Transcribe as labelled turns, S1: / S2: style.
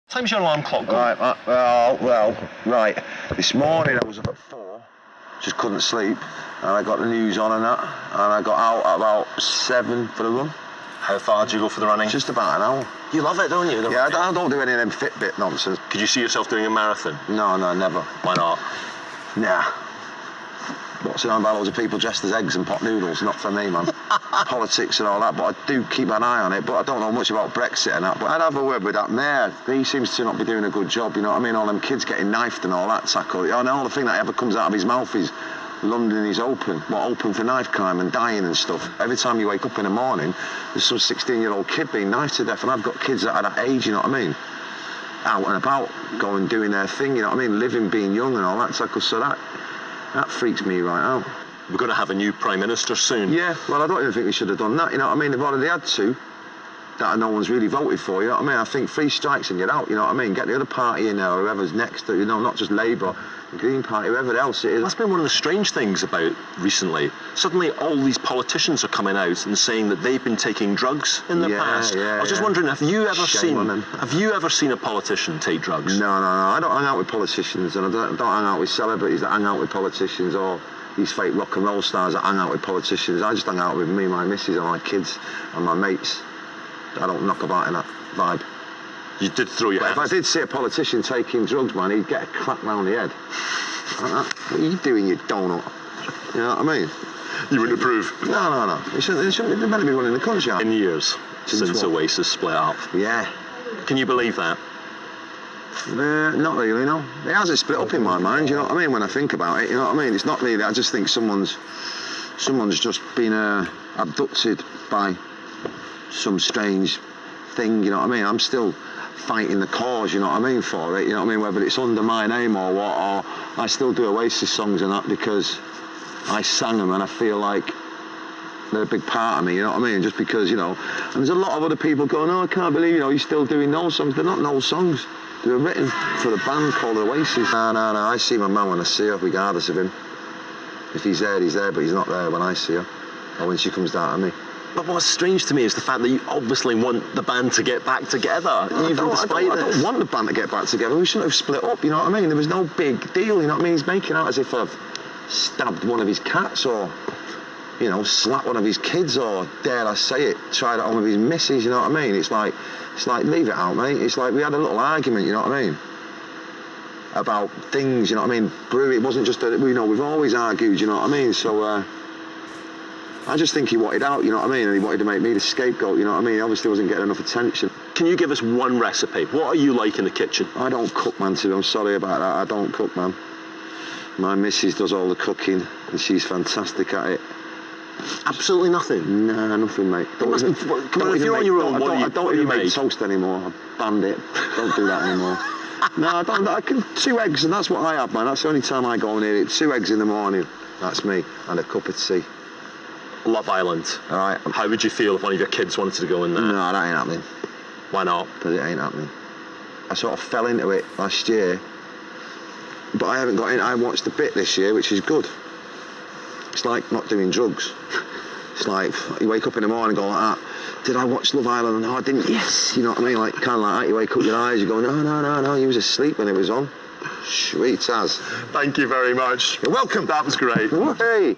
S1: Time's your alarm clock go?
S2: Right. This morning I was up at 4, just couldn't sleep, and I got the news on and that, and I got out at about 7 for the run.
S1: How far do you go for the running?
S2: Just about an hour.
S1: You love it, don't you?
S2: Yeah, I don't do any of them Fitbit nonsense.
S1: Could you see yourself doing a marathon?
S2: No, never.
S1: Why not?
S2: Nah. What's it on about loads of people dressed as eggs and pot noodles? Not for me, man. Politics and all that, but I do keep an eye on it, but I don't know much about Brexit and that, but I'd have a word with that mayor. He seems to not be doing a good job, you know what I mean? All them kids getting knifed and all that tackle. And all the thing that ever comes out of his mouth is London is open. Open for knife crime and dying and stuff. Every time you wake up in the morning, there's some 16-year-old kid being knifed to death, and I've got kids that are that age, you know what I mean? Out and about, going, doing their thing, you know what I mean? Living, being young and all that tackle, so that freaks me right out.
S1: We're going to have a new Prime Minister soon.
S2: Yeah, well, I don't even think we should have done that, you know what I mean? They've already had two that no one's really voted for, you know what I mean? I think 3 strikes and you're out, you know what I mean? Get the other party in there, or whoever's next, you know, not just Labour, the Green Party, whoever else it is.
S1: That's been one of the strange things about recently. Suddenly all these politicians are coming out and saying that they've been taking drugs in the past. I was just wondering, have you ever seen a politician take drugs?
S2: No, I don't hang out with politicians, and I don't hang out with celebrities that hang out with politicians, or these fake rock and roll stars that hang out with politicians. I just hang out with me, my missus, and my kids, and my mates. I don't knock about in that vibe.
S1: You did throw your hands.
S2: If I did see a politician taking drugs, man, he'd get a crack round the head. What are you doing, you donut? You know what I mean?
S1: You wouldn't approve?
S2: No. They shouldn't be meant to be running the country.
S1: 10 years since Oasis split up.
S2: Yeah.
S1: Can you believe that?
S2: Not really, no. It hasn't split up in my mind, you know what I mean, when I think about it, you know what I mean? It's not really, I just think someone's just been abducted by some strange thing, you know what I mean? I'm still fighting the cause, you know what I mean, for it, you know what I mean, whether it's under my name or what, or I still do Oasis songs and that because I sang them and I feel like they're a big part of me, you know what I mean, just because, you know, and there's a lot of other people going, oh, I can't believe, you know, you're still doing Noel songs. They're not Noel songs. They were written for the band called Oasis. No, I see my man when I see her, regardless of him. If he's there, he's there, but he's not there when I see her, or when she comes down to me.
S1: But what's strange to me is the fact that you obviously want the band to get back together, I don't
S2: want the band to get back together. We shouldn't have split up, you know what I mean? There was no big deal, you know what I mean? He's making out as if I've stabbed one of his cats, or, you know, slapped one of his kids, or, dare I say it, tried it on with his missus, you know what I mean? It's like, leave it out, mate. It's like we had a little argument, you know what I mean? About things, you know what I mean? It wasn't just, you know, we've always argued, you know what I mean? So, I just think he wanted out, you know what I mean? And he wanted to make me the scapegoat, you know what I mean? He obviously wasn't getting enough attention.
S1: Can you give us one recipe? What are you like in the kitchen?
S2: I don't cook, man, I'm sorry about that. I don't cook, man. My missus does all the cooking, and she's fantastic at it.
S1: Absolutely nothing?
S2: Nah, nothing, mate.
S1: If you're on your own,
S2: I don't even make toast anymore. I banned it. Don't do that anymore. No, I don't. I can 2 eggs, and that's what I have, man. That's the only time I go near it. 2 eggs in the morning. That's me, and a cup of tea.
S1: Love Island.
S2: All right.
S1: How would you feel if one of your kids wanted to go in there?
S2: No, that ain't happening.
S1: Why not?
S2: Because it ain't happening. I sort of fell into it last year, but I haven't got in. I watched a bit this year, which is good. It's like not doing drugs. It's like you wake up in the morning and go like that. Did I watch Love Island? No, I didn't. Yes. You know what I mean? Like kind of like that. You wake up your eyes, you go, no. You was asleep when it was on. Sweet as.
S1: Thank you very much.
S2: You're welcome.
S1: That was great.
S2: Hey.